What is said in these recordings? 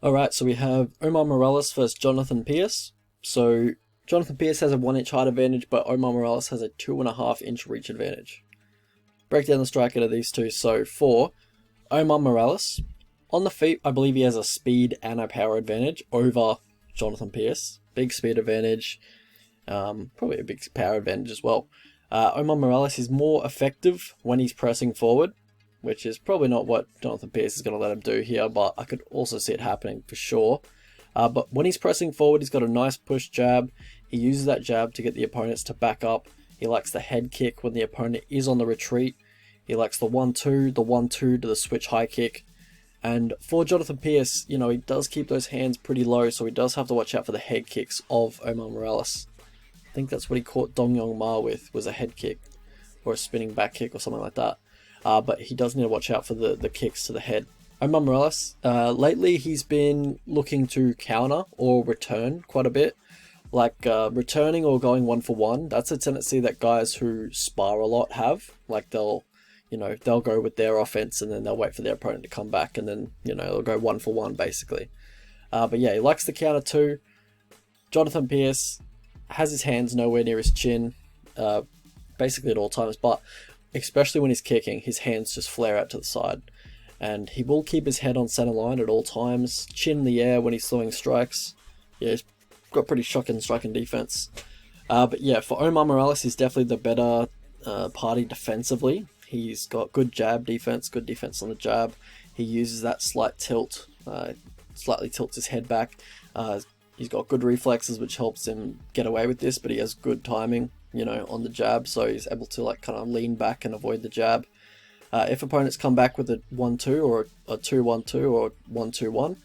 Alright, so we have Omar Morales versus Jonathan Pearce. So Jonathan Pearce has a 1 inch height advantage, but Omar Morales has a 2.5 inch reach advantage. Break down the strike out of these two. So for Omar Morales, on the feet, I believe he has a speed and a power advantage over Jonathan Pearce. Big speed advantage, probably a big power advantage as well. Omar Morales is more effective when he's pressing forward, which is probably not what Jonathan Pearce is going to let him do here, but I could also see it happening for sure. But when he's pressing forward, he's got a nice push jab. He uses that jab to get the opponents to back up. He likes the head kick when the opponent is on the retreat. He likes the 1-2, the 1-2 to the switch high kick. And for Jonathan Pearce, you know, he does keep those hands pretty low, so he does have to watch out for the head kicks of Omar Morales. I think that's what he caught Dong Yong Ma with, was a head kick, or a spinning back kick or something like that. But he does need to watch out for the kicks to the head. Omar Morales, lately he's been looking to counter or return quite a bit. Like returning or going 1-for-1, that's a tendency that guys who spar a lot have. Like they'll go with their offense and then they'll wait for their opponent to come back and then, they'll go 1-for-1 basically. But yeah, he likes the counter too. Jonathan Pearce has his hands nowhere near his chin, basically at all times, but especially when he's kicking, his hands just flare out to the side. And he will keep his head on center line at all times, chin in the air when he's throwing strikes. Yeah, he's got pretty shocking striking defense. But yeah, for Omar Morales, he's definitely the better party defensively. He's got good jab defense, good defense on the jab. He uses that slight tilt, slightly tilts his head back. He's got good reflexes, which helps him get away with this, but he has good timing, on the jab, so he's able to kind of lean back and avoid the jab. If opponents come back with a 1-2 or a 2-1-2 or 1-2-1,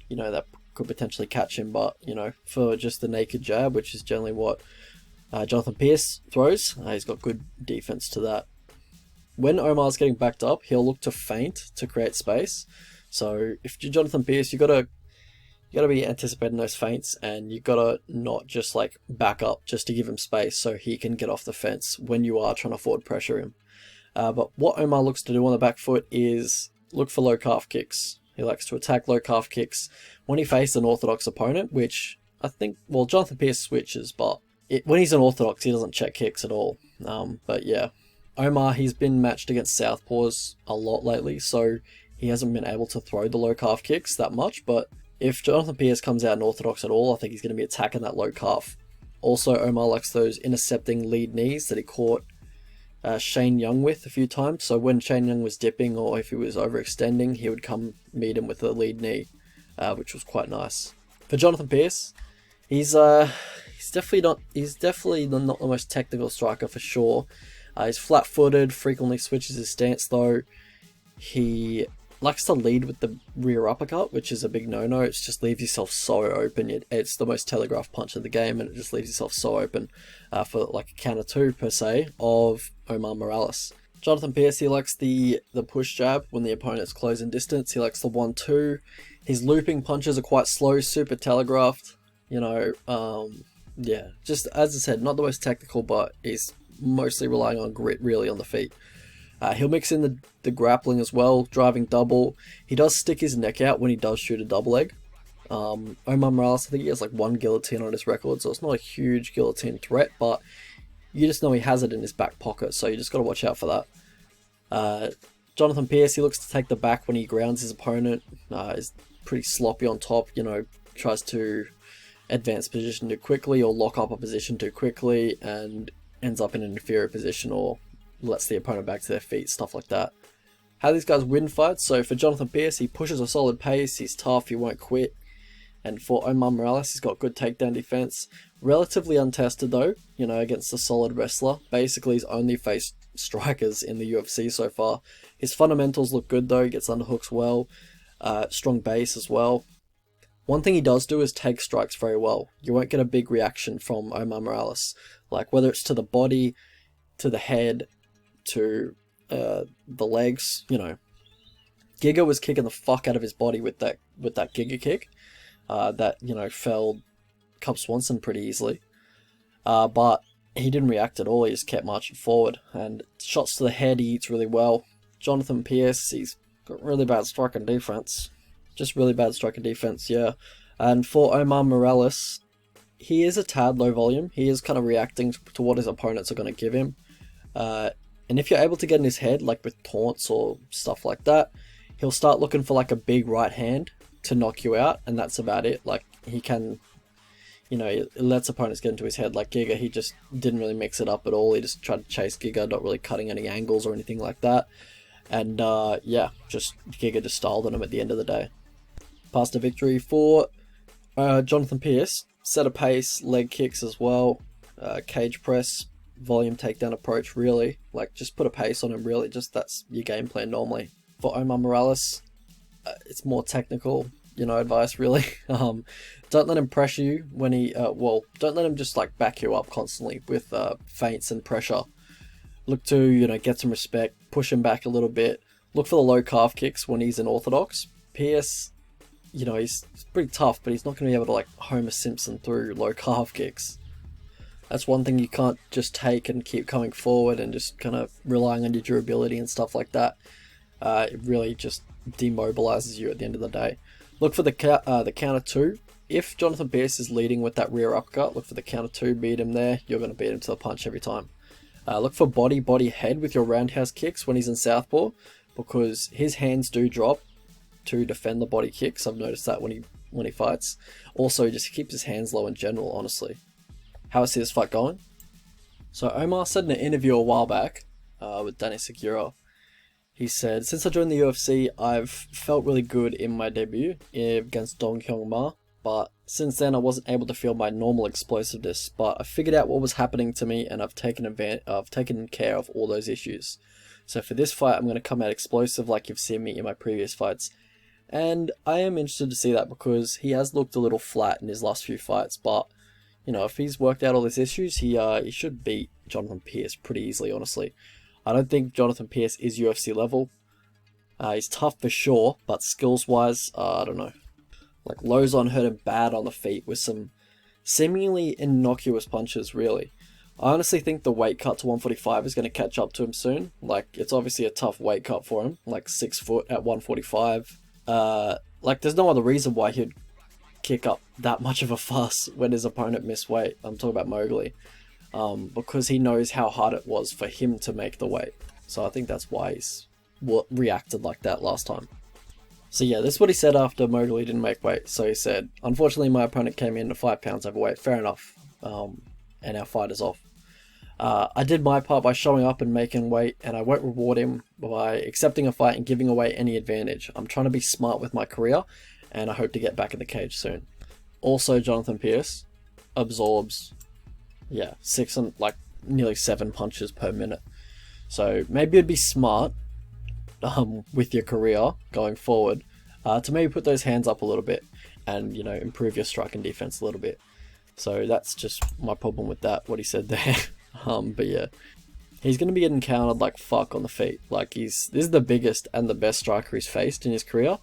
that could potentially catch him, but, for just the naked jab, which is generally what Jonathan Pearce throws, he's got good defense to that. When Omar's getting backed up, he'll look to feint to create space. So if you're Jonathan Pearce, you gotta be anticipating those feints, and you gotta not just back up just to give him space so he can get off the fence when you are trying to forward pressure him. But what Omar looks to do on the back foot is look for low calf kicks. He likes to attack low calf kicks when he faces an orthodox opponent, which I think, well, Jonathan Pearce switches, but when he's an orthodox, he doesn't check kicks at all. But yeah, Omar, he's been matched against southpaws a lot lately, so he hasn't been able to throw the low calf kicks that much, but if Jonathan Pearce comes out unorthodox at all, I think he's going to be attacking that low calf. Also, Omar likes those intercepting lead knees that he caught Shane Young with a few times. So when Shane Young was dipping or if he was overextending, he would come meet him with a lead knee, which was quite nice. For Jonathan Pearce, he's definitely not the most technical striker for sure. He's flat-footed, frequently switches his stance though. He likes to lead with the rear uppercut, which is a big no-no. It just leaves yourself so open. It's the most telegraphed punch of the game, and it just leaves yourself so open for a counter two, per se, of Omar Morales. Jonathan Pearce, he likes the push jab when the opponent's close in distance. He likes the 1-2. His looping punches are quite slow, super telegraphed. Yeah, just as I said, not the most technical, but he's mostly relying on grit really on the feet. He'll mix in the grappling as well, driving double. He does stick his neck out when he does shoot a double leg. Omar Morales, I think he has one guillotine on his record, so it's not a huge guillotine threat, but you just know he has it in his back pocket, so you just got to watch out for that. Jonathan Pearce, he looks to take the back when he grounds his opponent. Is pretty sloppy on top, tries to advance position too quickly or lock up a position too quickly and ends up in an inferior position or lets the opponent back to their feet, stuff like that. How these guys win fights, so for Jonathan Pearce, he pushes a solid pace, he's tough, he won't quit. And for Omar Morales, he's got good takedown defense. Relatively untested though, against a solid wrestler. Basically, he's only faced strikers in the UFC so far. His fundamentals look good though, he gets underhooks well, strong base as well. One thing he does do is take strikes very well. You won't get a big reaction from Omar Morales. Whether it's to the body, to the head, to the legs, Giga was kicking the fuck out of his body with that Giga kick. That felled Cub Swanson pretty easily. But he didn't react at all, he just kept marching forward. And shots to the head, he eats really well. Jonathan Pearce, he's got really bad striking defense. Just really bad striker defense, yeah. And for Omar Morales, he is a tad low volume. He is kind of reacting to what his opponents are going to give him. And if you're able to get in his head, like with taunts or stuff like that, he'll start looking for like a big right hand to knock you out, and that's about it. Like, he can, you know, it lets opponents get into his head. Like Giga, he just didn't really mix it up at all. He just tried to chase Giga, not really cutting any angles or anything like that. And yeah, just Giga just styled on him at the end of the day. Pass to victory for Jonathan Pearce. Set a pace, leg kicks as well, cage press, volume takedown approach, really. Like, just put a pace on him, really. Just that's your game plan normally. For Omar Morales, it's more technical, you know, advice, really. Don't let him pressure you when he, well, don't let him just like back you up constantly with feints and pressure. Look to, you know, get some respect, push him back a little bit. Look for the low calf kicks when he's in orthodox. Pearce, you know, he's pretty tough, but he's not going to be able to like Homer Simpson through low calf kicks. That's one thing you can't just take and keep coming forward and just kind of relying on your durability and stuff like that. It really just demobilizes you at the end of the day. Look for the counter 2. If Jonathan Pearce is leading with that rear uppercut, look for the counter 2, beat him there. You're going to beat him to the punch every time. Look for body, head with your roundhouse kicks when he's in southpaw, because his hands do drop to defend the body kicks. I've noticed that when he fights. Also, he just keeps his hands low in general, honestly. How is this fight going? So Omar said in an interview a while back with Danny Segura, he said, "Since I joined the UFC, I've felt really good in my debut against Dong Hyung Ma, but since then I wasn't able to feel my normal explosiveness, but I figured out what was happening to me and I've taken care of all those issues. So for this fight, I'm going to come out explosive like you've seen me in my previous fights." And I am interested to see that, because he has looked a little flat in his last few fights, but you know, if he's worked out all his issues, he should beat Jonathan Pearce pretty easily, honestly. I don't think Jonathan Pearce is UFC level. He's tough for sure, but skills-wise, I don't know. Like, Lozon hurt him bad on the feet with some seemingly innocuous punches, really. I honestly think the weight cut to 145 is going to catch up to him soon. Like, it's obviously a tough weight cut for him, like 6 foot at 145. Like, there's no other reason why he'd kick up that much of a fuss when his opponent missed weight. I'm talking about Mowgli. Because he knows how hard it was for him to make the weight. So I think that's why he's reacted like that last time. So yeah, this is what he said after Mowgli didn't make weight. So he said, "Unfortunately, my opponent came in at 5 pounds overweight. Fair enough. And our fight is off. I did my part by showing up and making weight, and I won't reward him by accepting a fight and giving away any advantage. I'm trying to be smart with my career, and I hope to get back in the cage soon." Also, Jonathan Pearce absorbs, yeah, 6 and like nearly 7 punches per minute. So maybe it'd be smart with your career going forward to maybe put those hands up a little bit and, you know, improve your strike and defense a little bit. So that's just my problem with that, what he said there. But yeah, he's going to be getting countered like fuck on the feet. Like, this is the biggest and the best striker he's faced in his career.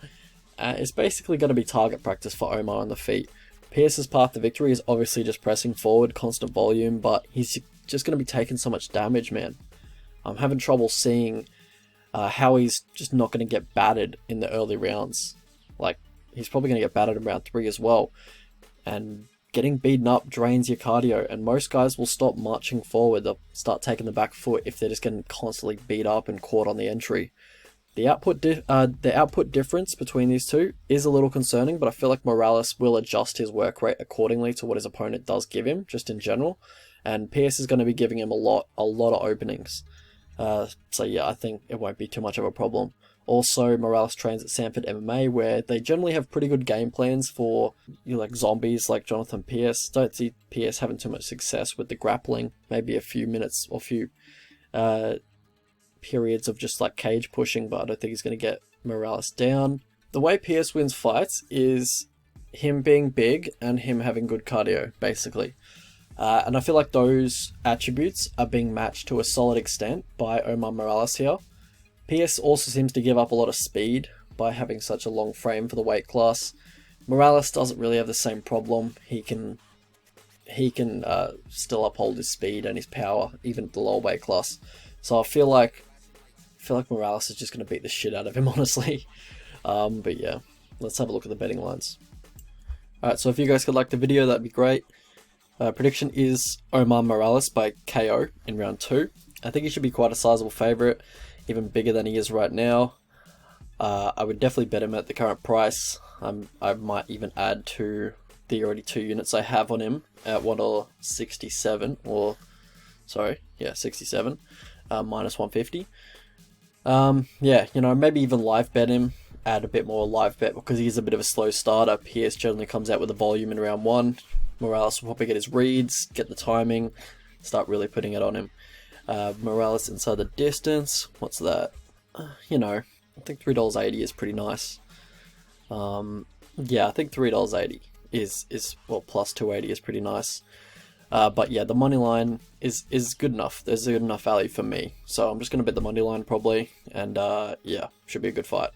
It's basically going to be target practice for Omar on the feet. Pearce's path to victory is obviously just pressing forward, constant volume, but he's just going to be taking so much damage, man. I'm having trouble seeing how he's just not going to get battered in the early rounds. Like, he's probably going to get battered in round 3 as well. And getting beaten up drains your cardio, and most guys will stop marching forward. They'll start taking the back foot if they're just getting constantly beat up and caught on the entry. The output difference between these two is a little concerning, but I feel like Morales will adjust his work rate accordingly to what his opponent does give him, just in general. And Pearce is going to be giving him a lot of openings. So yeah, I think it won't be too much of a problem. Also, Morales trains at Sanford MMA, where they generally have pretty good game plans for, you know, like zombies like Jonathan Pearce. Don't see Pearce having too much success with the grappling. Maybe a few minutes or few periods of just like cage pushing, but I don't think he's going to get Morales down. The way Pearce wins fights is him being big and him having good cardio, basically. And I feel like those attributes are being matched to a solid extent by Omar Morales here. Pearce also seems to give up a lot of speed by having such a long frame for the weight class. Morales doesn't really have the same problem. He can still uphold his speed and his power even at the lower weight class. So I feel like Morales is just going to beat the shit out of him, honestly. But yeah, let's have a look at the betting lines. Alright, so if you guys could like the video, that'd be great. Prediction is Omar Morales by KO in round 2. I think he should be quite a sizable favourite, even bigger than he is right now. I would definitely bet him at the current price. I might even add to the already 2 units I have on him at $1.67, or sorry, yeah, 67, minus 150. Yeah, you know, maybe even live bet him, add a bit more live bet because he's a bit of a slow starter. Pearce generally comes out with a volume in round 1. Morales will probably get his reads, get the timing, start really putting it on him. Morales inside the distance, what's that? You know, I think $3.80 is pretty nice. Yeah, I think $3.80 is well, plus 280 is pretty nice. But yeah, the money line is good enough. There's a good enough value for me, so I'm just gonna bet the money line probably, and yeah, should be a good fight.